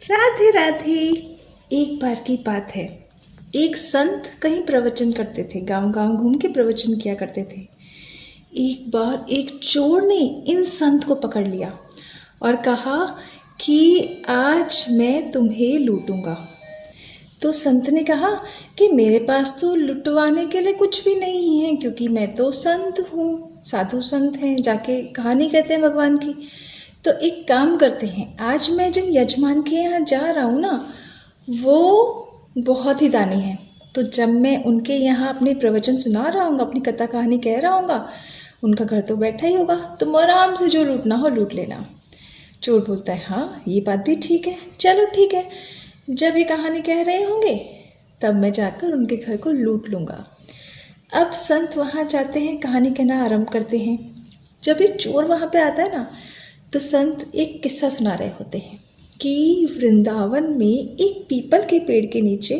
राधे राधे। एक बार की बात है, एक संत कहीं प्रवचन करते थे, गांव गांव घूम के प्रवचन किया करते थे। एक बार एक चोर ने इन संत को पकड़ लिया और कहा कि आज मैं तुम्हें लूटूंगा। तो संत ने कहा कि मेरे पास तो लुटवाने के लिए कुछ भी नहीं है, क्योंकि मैं तो संत हूँ, साधु संत हैं, जाके कहानी कहते हैं भगवान की। तो एक काम करते हैं, आज मैं जिन यजमान के यहाँ जा रहा हूँ ना, वो बहुत ही दानी हैं। तो जब मैं उनके यहाँ अपने प्रवचन सुना रहा हूँगा, अपनी कथा कहानी कह रहा हूँगा, उनका घर तो बैठा ही होगा, तुम आराम से जो लूटना हो लूट लेना। चोर बोलता है हाँ ये बात भी ठीक है, चलो ठीक है। जब ये कहानी कह रहे होंगे तब मैं जाकर उनके घर को लूट लूँगा। अब संत वहाँ जाते हैं, कहानी कहना आरंभ करते हैं। जब ये चोर वहाँ पे आता है ना, तो संत एक किस्सा सुना रहे होते हैं कि वृंदावन में एक पीपल के पेड़ के नीचे,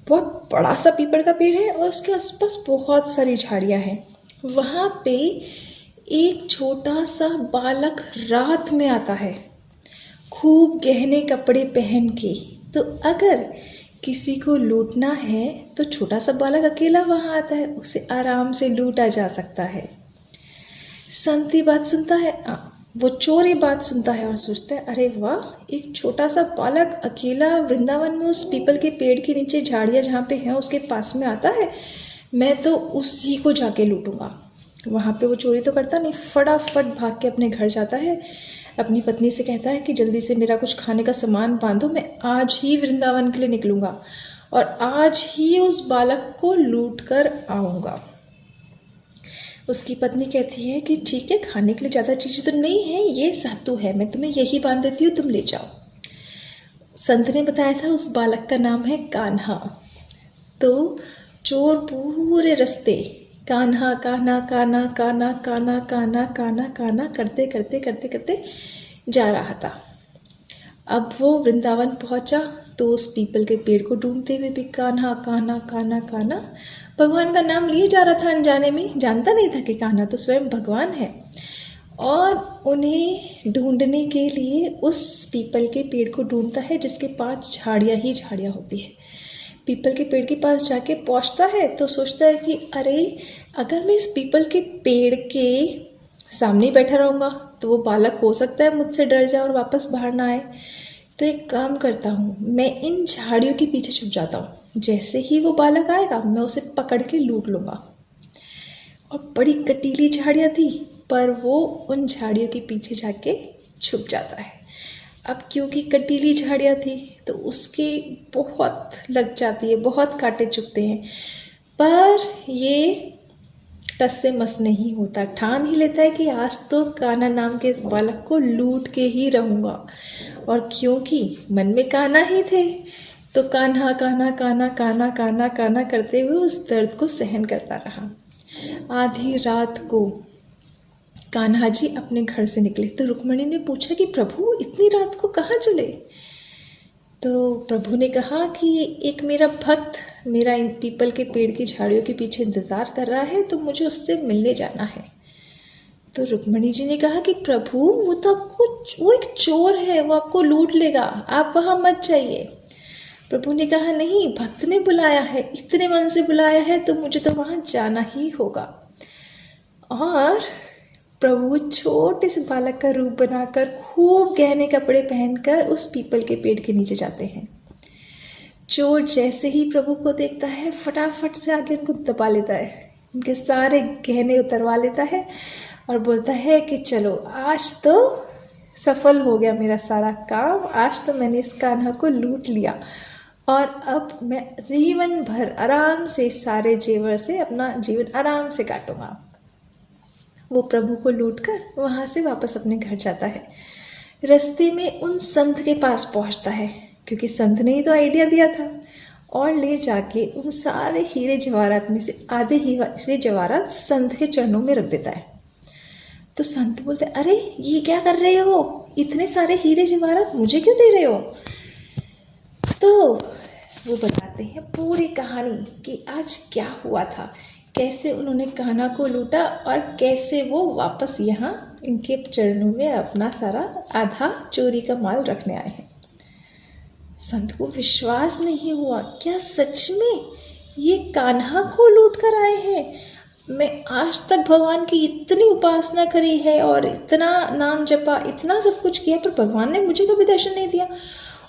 बहुत बड़ा सा पीपल का पेड़ है और उसके आसपास बहुत सारी झाड़ियाँ हैं। वहाँ पे एक छोटा सा बालक रात में आता है, खूब गहने कपड़े पहन के। तो अगर किसी को लूटना है तो छोटा सा बालक अकेला वहाँ आता है, उसे आराम से लूटा जा सकता है। संत ये बात सुनता है, वो चोर ये बात सुनता है और सोचता है अरे वाह, एक छोटा सा बालक अकेला वृंदावन में उस पीपल के पेड़ के नीचे झाड़ियाँ जहाँ पे हैं उसके पास में आता है, मैं तो उसी को जाके लूटूंगा। वहाँ पे वो चोरी तो करता नहीं, फटाफट भाग के अपने घर जाता है, अपनी पत्नी से कहता है कि जल्दी से मेरा कुछ खाने का सामान बांधो, मैं आज ही वृंदावन के लिए निकलूँगा और आज ही उस बालक को लूट कर आऊँगा। उसकी पत्नी कहती है कि ठीक है, खाने के लिए ज़्यादा चीज़ें तो नहीं है, ये सातू है, मैं तुम्हें यही बांध देती हूँ, तुम ले जाओ। संत ने बताया था उस बालक का नाम है कान्हा। तो चोर पूरे रास्ते कान्हा कान्हा कान्हा कान्हा कान्हा कान्हा कान्हा कान्हा करते करते करते करते जा रहा था। अब वो वृंदावन पहुंचा तो उस पीपल के पेड़ को ढूंढते हुए भी कान्हा कान्हा कान्हा कान्हा भगवान का नाम लिए जा रहा था अनजाने में, जानता नहीं था कि कान्हा तो स्वयं भगवान है। और उन्हें ढूंढने के लिए उस पीपल के पेड़ को ढूंढता है जिसके पास झाड़ियाँ ही झाड़ियाँ होती है। पीपल के पेड़ के पास जाके पहुंचता है तो सोचता है कि अरे अगर मैं इस पीपल के पेड़ के सामने ही बैठा रहूँगा तो वो बालक हो सकता है मुझसे डर जाए और वापस बाहर ना आए। तो एक काम करता हूँ, मैं इन झाड़ियों के पीछे छुप जाता हूँ, जैसे ही वो बालक आएगा मैं उसे पकड़ के लूट लूँगा। और बड़ी कटीली झाड़ियाँ थी, पर वो उन झाड़ियों के पीछे जाके छुप जाता है। अब क्योंकि कटीली झाड़ियाँ थी तो उसके बहुत लग जाती है, बहुत कांटे चुभते हैं, पर ये टस से मस नहीं होता, ठान ही लेता है कि आज तो कान्हा नाम के इस बालक को लूट के ही रहूँगा। और क्योंकि मन में कान्हा ही थे तो कान्हा कान्हा कान्हा कान्हा कान्हा कान्हा करते हुए उस दर्द को सहन करता रहा। आधी रात को कान्हा जी अपने घर से निकले तो रुक्मणी ने पूछा कि प्रभु इतनी रात को कहाँ चले। तो प्रभु ने कहा कि एक मेरा भक्त मेरा इन पीपल के पेड़ की झाड़ियों के पीछे इंतजार कर रहा है, तो मुझे उससे मिलने जाना है। तो रुक्मणी जी ने कहा कि प्रभु वो एक चोर है, वो आपको लूट लेगा, आप वहाँ मत जाइए। प्रभु ने कहा नहीं, भक्त ने बुलाया है, इतने मन से बुलाया है तो मुझे तो वहाँ जाना ही होगा। और प्रभु छोटे से बालक का रूप बनाकर खूब गहने कपड़े पहनकर उस पीपल के पेड़ के नीचे जाते हैं। चोर जैसे ही प्रभु को देखता है फटाफट से आगे उनको दबा लेता है, उनके सारे गहने उतरवा लेता है और बोलता है कि चलो आज तो सफल हो गया मेरा सारा काम, आज तो मैंने इस कान्हा को लूट लिया और अब मैं जीवन भर आराम से सारे जेवर से अपना जीवन आराम से काटूंगा। वो प्रभु को लूटकर वहाँ से वापस अपने घर जाता है। रास्ते में उन संत के पास पहुँचता है, क्योंकि संत ने ही तो आइडिया दिया था, और ले जाके उन सारे हीरे जवाहरात में से आधे हीरे जवाहरात संत के चरणों में रख देता है। तो संत बोलते अरे ये क्या कर रहे हो, इतने सारे हीरे जवाहरात मुझे क्यों दे रहे हो। तो वो बताते हैं पूरी कहानी कि आज क्या हुआ था, कैसे उन्होंने कान्हा को लूटा और कैसे वो वापस यहाँ इनके चरणों में अपना सारा आधा चोरी का माल रखने आए हैं। संत को विश्वास नहीं हुआ, क्या सच में ये कान्हा को लूट कर आए हैं? मैं आज तक भगवान की इतनी उपासना करी है और इतना नाम जपा, इतना सब कुछ किया, पर भगवान ने मुझे कभी दर्शन नहीं दिया,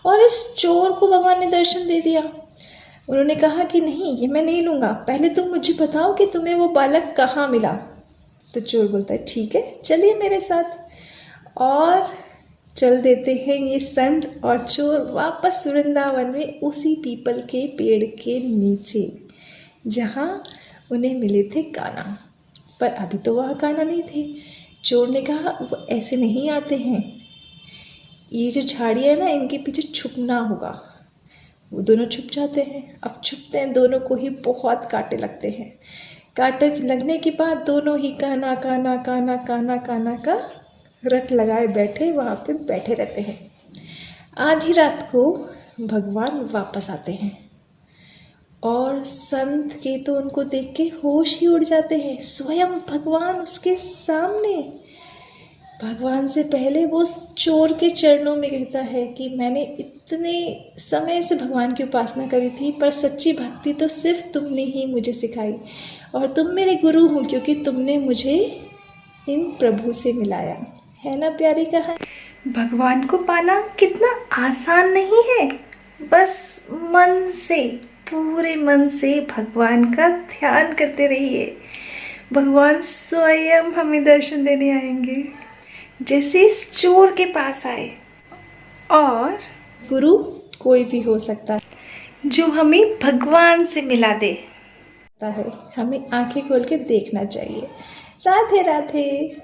और इस चोर को भगवान ने दर्शन दे दिया। उन्होंने कहा कि नहीं, ये मैं नहीं लूँगा, पहले तुम मुझे बताओ कि तुम्हें वो बालक कहाँ मिला। तो चोर बोलता है ठीक है, चलिए मेरे साथ। और चल देते हैं ये संत और चोर वापस वृंदावन में, उसी पीपल के पेड़ के नीचे जहाँ उन्हें मिले थे कान्हा। पर अभी तो वहाँ कान्हा नहीं थे। चोर ने कहा वो ऐसे नहीं आते हैं, ये जो झाड़ियाँ है ना, इनके पीछे छुपना होगा। वो दोनों छुप जाते हैं। अब छुपते हैं, दोनों को ही बहुत कांटे लगते हैं। कांटे लगने के बाद दोनों ही कान्हा कान्हा कान्हा कान्हा कान्हा का रट लगाए बैठे वहाँ पे बैठे रहते हैं। आधी रात को भगवान वापस आते हैं और संत के तो उनको देख के होश ही उड़ जाते हैं। स्वयं भगवान उसके सामने। भगवान से पहले वो चोर के चरणों में गिरता है कि मैंने इतने समय से भगवान की उपासना करी थी, पर सच्ची भक्ति तो सिर्फ तुमने ही मुझे सिखाई, और तुम मेरे गुरु हो क्योंकि तुमने मुझे इन प्रभु से मिलाया। है ना प्यारी कहानी। भगवान को पाना कितना आसान नहीं है। बस मन से, पूरे मन से भगवान का ध्यान करते रहिए। भगवान स्वयं हमें दर्शन देने आएंगे, जैसे इस चोर के पास आए। और गुरु कोई भी हो सकता है जो हमें भगवान से मिला दे। हमें आंखें खोल के देखना चाहिए। राधे राधे।